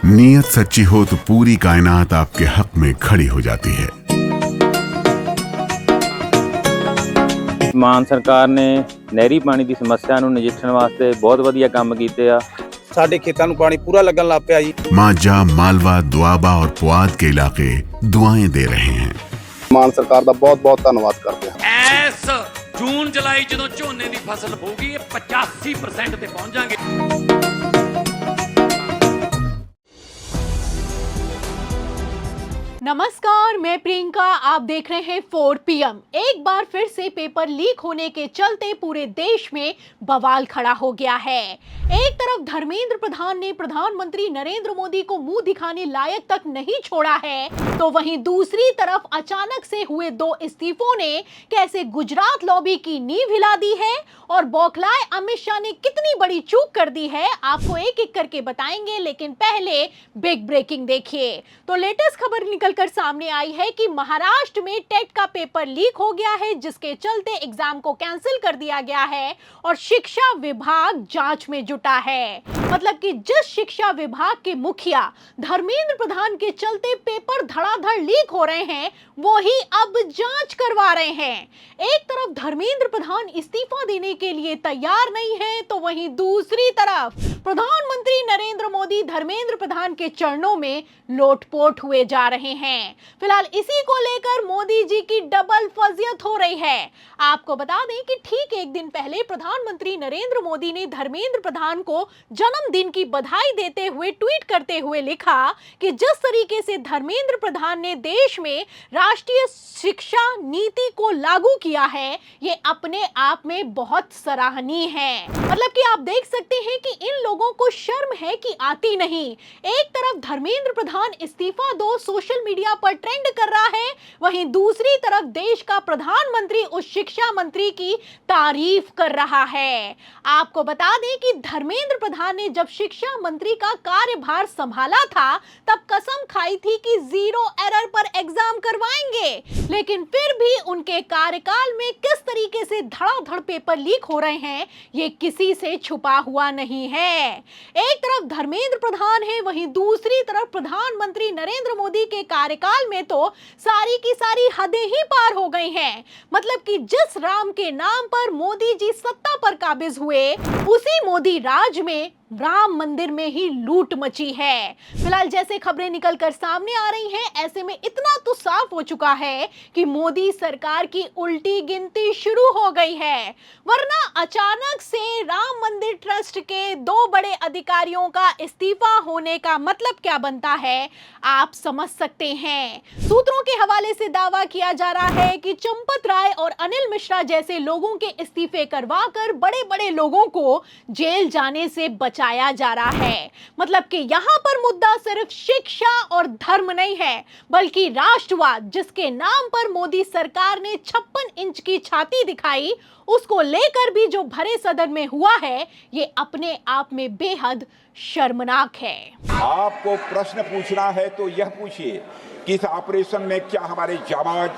नीयत सच्ची हो तो पूरी कायनात आपके हक में खड़ी हो जाती है। ਮਾਨ ਸਰਕਾਰ ਨੇ ਨਹਿਰੀ ਪਾਣੀ ਦੀ ਸਮੱਸਿਆ ਨੂੰ ਨਜਿੱਠਣ ਵਾਸਤੇ ਬਹੁਤ ਵਧੀਆ ਕੰਮ ਕੀਤੇ ਆ। ਸਾਡੇ ਖੇਤਾਂ ਨੂੰ ਪਾਣੀ ਪੂਰਾ ਲੱਗਣ ਲੱਗ ਪਿਆ ਜੀ। मांझा, मालवा, दुआबा और पुआध के इलाके दुआएं दे रहे हैं। ਮਾਨ ਸਰਕਾਰ ਦਾ ਬਹੁਤ ਬਹੁਤ ਧੰਨਵਾਦ ਕਰਦੇ ਹਾਂ। ਇਸ ਜੂਨ ਜੁਲਾਈ ਜਦੋਂ ਝੋਨੇ ਦੀ ਫਸਲ ਹੋਊਗੀ ਇਹ 85% ਤੇ ਪਹੁੰਚ ਜਾਾਂਗੇ। नमस्कार, मैं प्रियंका, आप देख रहे हैं 4 PM। एक बार फिर से पेपर लीक होने के चलते पूरे देश में बवाल खड़ा हो गया है। एक तरफ धर्मेंद्र प्रधान ने प्रधानमंत्री नरेंद्र मोदी को मुंह दिखाने लायक तक नहीं छोड़ा है, तो वहीं दूसरी तरफ अचानक से हुए 2 इस्तीफों ने कैसे गुजरात लॉबी की नींव हिला दी है और बौखलाए अमित शाह ने कितनी बड़ी चूक कर दी है, आपको एक एक करके बताएंगे। लेकिन पहले बिग ब्रेकिंग देखिए। तो लेटेस्ट खबर निकल कर सामने आई है कि महाराष्ट्र में टेट का पेपर लीक हो गया है, जिसके चलते एग्जाम को कैंसिल कर दिया गया है और शिक्षा विभाग जांच में जुटा है। मतलब कि जिस शिक्षा विभाग के मुखिया धर्मेंद्र प्रधान के चलते पेपर धड़ाधड़ लीक हो रहे हैं, वो ही अब जांच करवा रहे हैं। एक तरफ धर्मेंद्र प्रधान इस्तीफा देने के लिए तैयार नहीं है, तो वहीं दूसरी तरफ प्रधानमंत्री नरेंद्र मोदी धर्मेंद्र प्रधान के चरणों में लोटपोट हुए जा रहे हैं। फिलहाल इसी को लेकर मोदी जी की डबल फजियत हो रही है। आपको बता दें कि ठीक एक दिन पहले प्रधानमंत्री नरेंद्र मोदी ने धर्मेंद्र प्रधान को जन्मदिन की बधाई देते हुए ट्वीट करते हुए लिखा कि जिस तरीके से धर्मेंद्र प्रधान ने देश में राष्ट्रीय शिक्षा नीति को लागू किया है, ये अपने आप में बहुत सराहनीय है। मतलब कि आप देख सकते हैं कि इन लोगों को शर्म है कि आती नहीं। एक तरफ धर्मेंद्र प्रधान इस्तीफा दो सोशल मीडिया पर ट्रेंड कर रहा है, वहीं दूसरी तरफ देश का प्रधानमंत्री उस शिक्षा मंत्री की तारीफ कर रहा है। आपको बता दें कि धर्मेंद्र प्रधान ने जब शिक्षा मंत्री का कार्यभार संभाला था, तब कसम खाई थी कि 0 एरर पर एग्जाम करवाएंगे, लेकिन फिर भी उनके कार्यकाल में किस तरीके से धड़ाधड़ पेपर लीक हो रहे हैं, ये किसी से छुपा हुआ नहीं है। एक तरफ धर्मेंद्र प्रधान है, वहीं दूसरी तरफ प्रधानमंत्री नरेंद्र मोदी के कार्यकाल में तो सारी की सारी हदें ही पार हो गई हैं। मतलब कि जिस राम के नाम पर मोदी जी सत्ता पर काबिज हुए, उसी मोदी राज में राम मंदिर में ही लूट मची है। फिलहाल जैसे खबरें निकलकर सामने आ रही हैं, ऐसे में इतना तो साफ हो चुका है कि मोदी सरकार की उल्टी गिनती शुरू हो गई है। वरना अचानक से राम मंदिर ट्रस्ट के 2 बड़े अधिकारियों का इस्तीफा होने का मतलब क्या बनता है, आप समझ सकते हैं। सूत्रों के हवाले से दावा किया जा रहा है कि चंपत राय और अनिल मिश्रा जैसे लोगों के इस्तीफे करवाकर बड़े बड़े लोगों को जेल जाने से बचाया जा रहा है। मतलब कि यहाँ पर मुद्दा सिर्फ शिक्षा और धर्म नहीं है, बल्कि राष्ट्रवाद, जिसके नाम पर मोदी सरकार ने 56 इंच की छाती दिखाई, उसको लेकर भी जो भरे सदन में हुआ है, ये अपने आप में बेहद शर्मनाक है। आपको प्रश्न पूछना है तो यह पूछिए कि इस ऑपरेशन में क्या हमारे जाबाज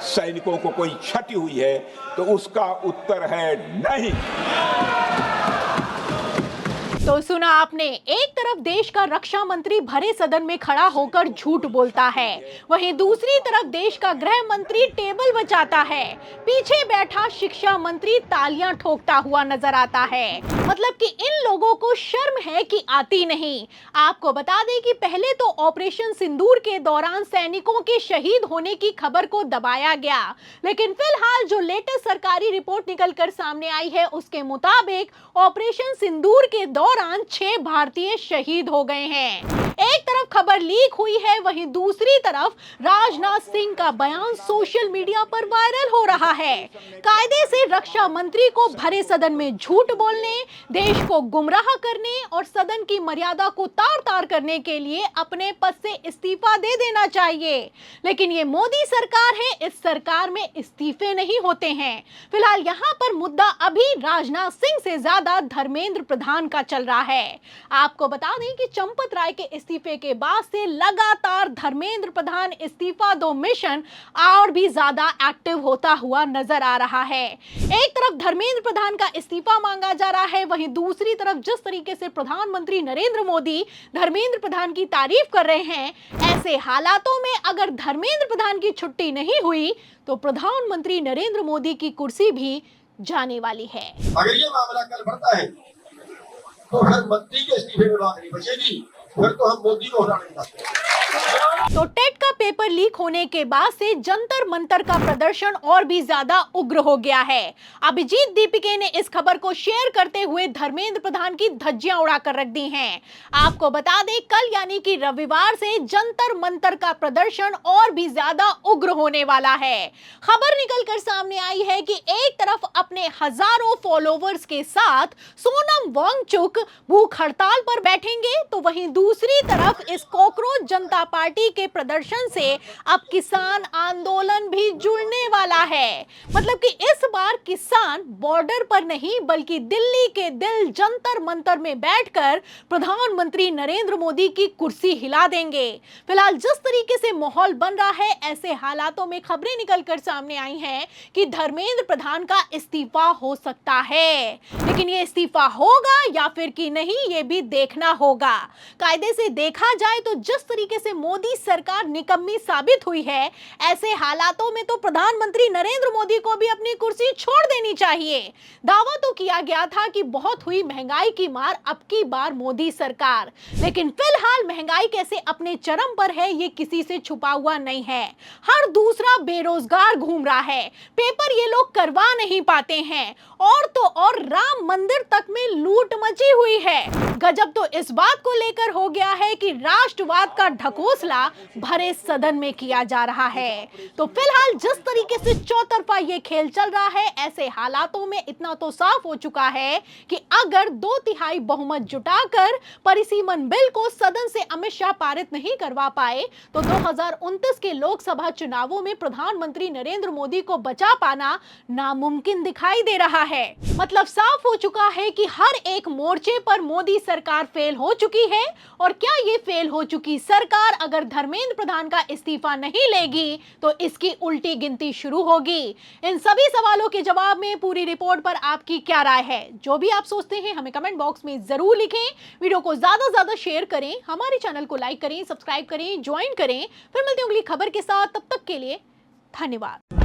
सैनिकों को कोई क्षति हुई है, तो उसका उत्तर है नहीं। तो सुना आपने, एक तरफ देश का रक्षा मंत्री भरे सदन में खड़ा होकर झूठ बोलता है, वहीं दूसरी तरफ देश का गृह मंत्री टेबल बचाता है, पीछे बैठा शिक्षा मंत्री तालियां ठोकता हुआ नजर आता है। मतलब कि इन लोगों को शर्म है कि आती नहीं। आपको बता दें कि पहले तो ऑपरेशन सिंदूर के दौरान सैनिकों के शहीद होने की खबर को दबाया गया, लेकिन फिलहाल जो लेटेस्ट सरकारी रिपोर्ट निकलकर सामने आई है, उसके मुताबिक ऑपरेशन सिंदूर के दौरान 6 भारतीय शहीद हो गए हैं। एक तरफ खबर लीक हुई है, वहीं दूसरी तरफ राजनाथ सिंह का बयान सोशल मीडिया पर वायरल हो रहा है। कायदे से रक्षा मंत्री को भरे सदन में झूठ बोलने, देश को गुमराह करने और सदन की मर्यादा को तार-तार करने के लिए अपने पद से इस्तीफा दे देना चाहिए। लेकिन ये मोदी सरकार है, इस सरकार में इस्तीफे नहीं होते हैं। फिलहाल यहाँ पर मुद्दा अभी राजनाथ सिंह से ज्यादा धर्मेंद्र प्रधान का चल चल रहा है। आपको बता दें कि चंपत राय के इस्तीफे के बाद से लगातार धर्मेंद्र प्रधान इस्तीफा दो मिशन और भी ज्यादा एक्टिव होता हुआ नजर आ रहा है। एक तरफ धर्मेंद्र प्रधान का इस्तीफा मांगा जा रहा है, वहीं दूसरी तरफ जिस तरीके से प्रधानमंत्री नरेंद्र मोदी धर्मेंद्र प्रधान की तारीफ कर रहे हैं, ऐसे हालातों में अगर धर्मेंद्र प्रधान की छुट्टी नहीं हुई तो प्रधानमंत्री नरेंद्र मोदी की कुर्सी भी जाने वाली है। अगर ये मामला कल बढ़ता है तो फिर मंत्री के इस्तीफे में बात नहीं बचेगी, फिर तो हम मोदी को हटाने चाहते हैं। तो टेट का पेपर लीक होने के बाद से जंतर मंतर का प्रदर्शन और भी ज्यादा उग्र हो गया है। अभिजीत दीपिके ने इस खबर को शेयर करते हुए धर्मेंद्र प्रधान की धज्जियां उड़ाकर रख दी हैं। आपको बता दें, कल यानी कि रविवार से जंतर मंतर का प्रदर्शन और भी ज्यादा उग्र होने वाला है। खबर निकलकर सामने आई है कि एक तरफ अपने हजारों फॉलोवर्स के साथ सोनम वांगचुक भूख हड़ताल पर बैठेंगे, तो वहीं दूसरी तरफ इस कॉकरोच जनता पार्टी के प्रदर्शन से अब किसान आंदोलन भी जुड़ने वाला है। मतलब कि इस बार किसान बॉर्डर पर नहीं बल्कि दिल्ली के दिल जंतर मंतर में बैठकर प्रधानमंत्री नरेंद्र मोदी की कुर्सी हिला देंगे। फिलहाल जिस तरीके से माहौल बन रहा है, ऐसे हालातों में खबरें निकलकर सामने आई हैं कि धर्मेंद्र प्रधान का इस्तीफा हो सकता है, लेकिन ये इस्तीफा होगा या फिर कि नहीं, ये भी देखना होगा। कायदे से देखा जाए तो जिस तरीके से मोदी सरकार निकम्मी साबित हुई है, ऐसे हालातों में तो प्रधानमंत्री नरेंद्र मोदी को भी अपनी कुर्सी छोड़ देनी चाहिए। दावा तो किया गया था कि बहुत हुई महंगाई की मार अब की बार मोदी सरकार, लेकिन फिलहाल महंगाई कैसे अपने चरम पर है ये किसी से छुपा हुआ नहीं है। हर दूसरा बेरोजगार घूम रहा है, पेपर ये लोग करवा नहीं पाते हैं, और तो और राम मंदिर तक में लूट मची हुई है। गजब तो इस बात को लेकर हो गया है कि राष्ट्रवाद का ढकोसला भरे सदन में किया जा रहा है। तो फिलहाल जिस तरीके से चौतरफा ये खेल चल रहा है, ऐसे हालातों में इतना तो साफ हो चुका है कि अगर 2/3 बहुमत जुटाकर परिसीमन बिल को सदन से अमित शाह पारित नहीं करवा पाए तो 2029 के लोकसभा चुनावों में प्रधानमंत्री नरेंद्र मोदी को बचा पाना नामुमकिन दिखाई दे रहा है। मतलब साफ हो चुका है कि हर एक मोर्चे पर मोदी सरकार फेल हो चुकी है, और क्या ये फेल हो चुकी सरकार अगर धर्मेंद्र प्रधान का इस्तीफा नहीं लेगी तो इसकी उल्टी गिनती शुरू होगी। इन सभी सवालों के जवाब में पूरी रिपोर्ट पर आपकी क्या राय है, जो भी आप सोचते हैं हमें कमेंट बॉक्स में जरूर लिखें। वीडियो को ज्यादा से ज्यादा शेयर करें, हमारे चैनल को लाइक करें, सब्सक्राइब करें, ज्वाइन करें। फिर मिलते हैं अगली खबर के साथ, तब तक के लिए धन्यवाद।